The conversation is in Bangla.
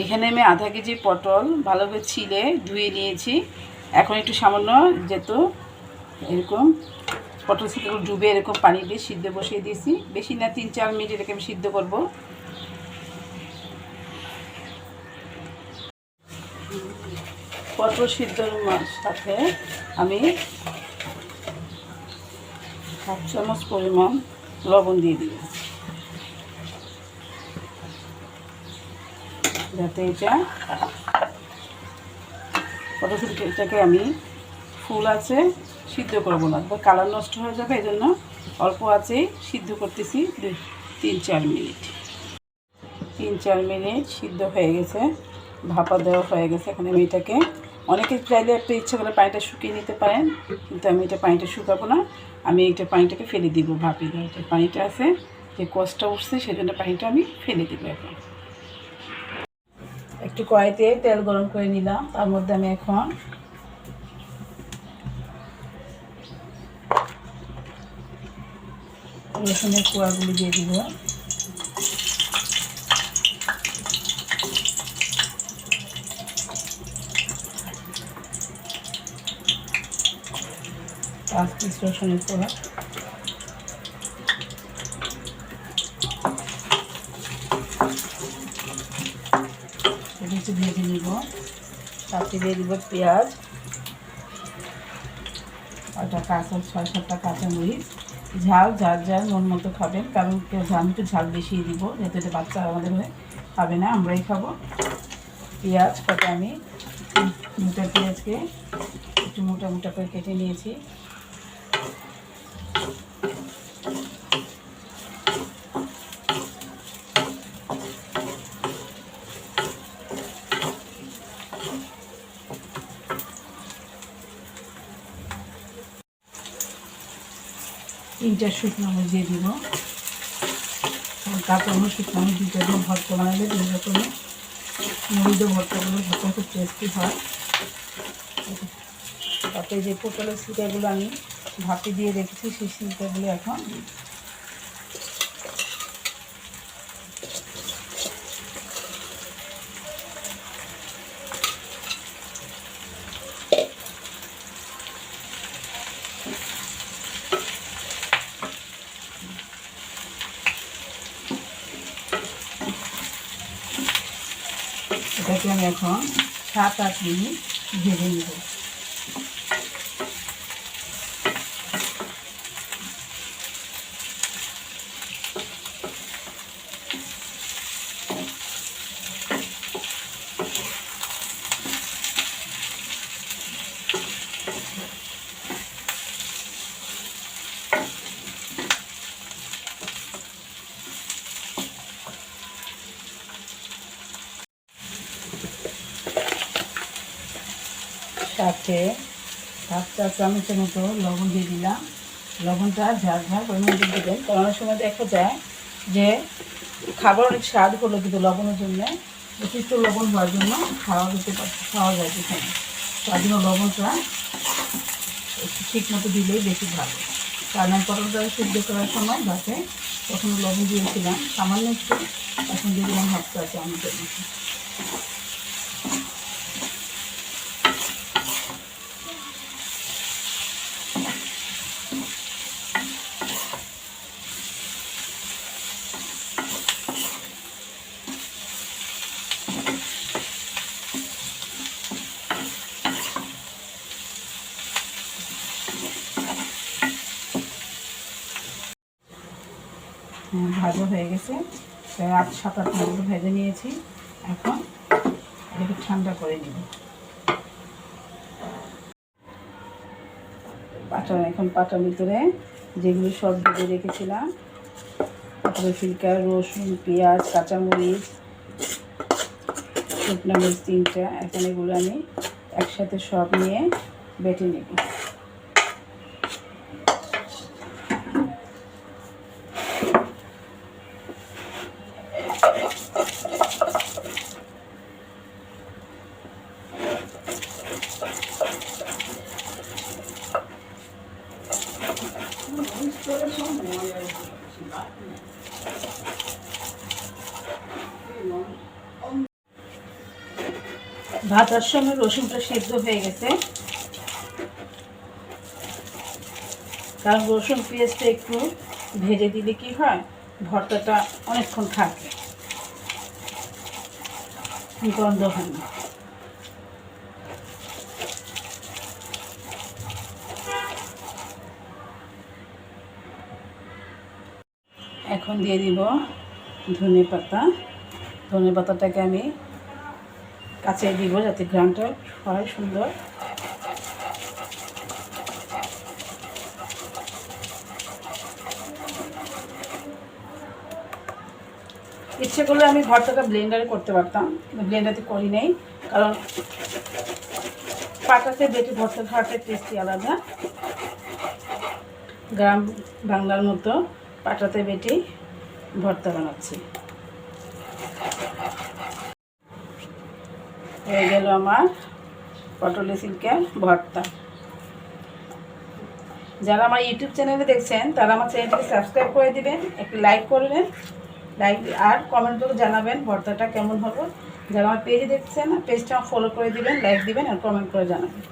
এখানে আমি আধা কেজি পটল ভালো করে ছিলে ধুয়ে নিয়েছি। এখন একটু সামান্য যেহেতু এরকম পটল থেকে ডুবে এরকম পানি দিয়ে সিদ্ধ বসিয়ে দিয়েছি। বেশি না 3-4 মিনিট এটাকে আমি সিদ্ধ করব। পটল সিদ্ধর সাথে আমি 1 চামচ পরিমাণ লবণ দিয়ে দিব, যাতে এটা পটল সিদ্ধটাকে আমি ফুল আছে সিদ্ধ করবো না, কালার নষ্ট হয়ে যাবে। এই জন্য অল্প আঁচেই সিদ্ধ করতেছি 3-4 মিনিট। 3-4 মিনিট সিদ্ধ হয়ে গেছে, ভাপা দেওয়া হয়ে গেছে। এখন আমি এটাকে অনেকে চাইলে একটা ইচ্ছা করে পানিটা শুকিয়ে নিতে পারেন, কিন্তু আমি এটা পানিটা শুকাবো না। আমি এইটা পানিটাকে ফেলে দিব। ভাপি দেওয়া যে পানিটা আছে, যে কষটা উঠছে, সেজন্য পানিটা আমি ফেলে দিব। এখন একটু কড়াইতে তেল গরম করে নিলাম, তার মধ্যে আমি এখন রসুনের কোয়াগুলি দিয়ে দিব। পাঁচ পিস রসুনের কোয়া, একটু ভেজে নিব। সাথে দিয়ে দিব পেঁয়াজ, ওটা কাঁচা 6-7টা কাঁচামরিচ। ঝাল যার যার মন মতো খাবেন, কারণ কেউ আমি একটু ঝাল বেশিই দিব, যেহেতু এটা বাচ্চা আমাদের হয়ে খাবে না, আমরাই খাবো। পেঁয়াজ কটা আমি দুটা পেঁয়াজকে একটু মোটা মোটা করে কেটে নিয়েছি। তিনটা শুকনো মরিচ দিয়ে দিব। কাঁচামরিচ শুকনো মরিচ দুটো দিয়ে ভর্তা বানালে দুই রকমের মরিচ ভর্তাগুলো ভর্তা খুব টেস্টি হয়। তারপরে যে পটলের ছিটাগুলো আমি ভাপে দিয়ে রেখেছি, সেই ছিটাগুলো এখন এটাকে আমি এখন 7-8 মিনিট ভেজে নেব। সাথে 7 চামচের মতো লবণ দিয়ে দিলাম। লবণটা ঝাল ঝাল পরিমাণ দিয়ে দেবেন, কারণ অনেক সময় দেখা যায় যে খাবার অনেক স্বাদ হলো, কিন্তু লবণের জন্য যথেষ্ট লবণ হওয়ার জন্য খাওয়া যায় যেখানে, তার জন্য লবণটা একটু ঠিক মতো দিলেই বেশি ভালো। কারণ আমি পটলটা সিদ্ধ করার সময় ভাতে তখন লবণ দিয়েছিলাম সামান্য একটু, এখন দিয়ে দিলাম 1/2 চামচের মতো। ভাজা হয়ে গেছে, প্রায় 7-8 মিনিট ভেজে নিয়েছি। এখন এটাকে ঠান্ডা করে নিব। পাটার ভিতরে যেগুলো সব ভেজে রেখেছিলাম, পটলের ছিলকা, রসুন, পেঁয়াজ, কাঁচামরিচ, শুকনো মরিচ 3টা, এখন এগুলো আমি একসাথে সব নিয়ে বেটে নেব। ভাজার সময় রসুনটা সেদ্ধ হয়ে গেছে, কারণ রসুন পেঁয়াজটা একটু ভেজে দিলে কি হয়, ভর্তাটা অনেকক্ষণ থাকে, গন্ধ হয় না। এখন দিয়ে দিব ধনে পাতা। ধনে পাতাটাকে আমি কাছে দিব যাতে ঘ্রাণটা হয় সুন্দর। ইচ্ছে করলে আমি ভর্তাটা ব্লেন্ডারে করতে পারতাম, কিন্তু ব্লেন্ডারে করি নাই, কারণ পাটাতে বেটে ভর্তা খাওয়াটা টেস্টি আলাদা। গ্রাম বাংলার মতো পাটাতে বেটে ভর্তা বানাচ্ছি। হয়ে গেল আমার পটলের সিল্কের ভর্তা। যারা আমার ইউটিউব চ্যানেলে দেখছেন তারা আমার চ্যানেলটিকে সাবস্ক্রাইব করে দিবেন, একটু লাইক করবেন, লাইক আর কমেন্ট করে জানাবেন ভর্তাটা কেমন হলো। যারা আমার পেজে দেখছেন পেজটা ফলো করে দিবেন, লাইক দিবেন আর কমেন্ট করে জানাবেন।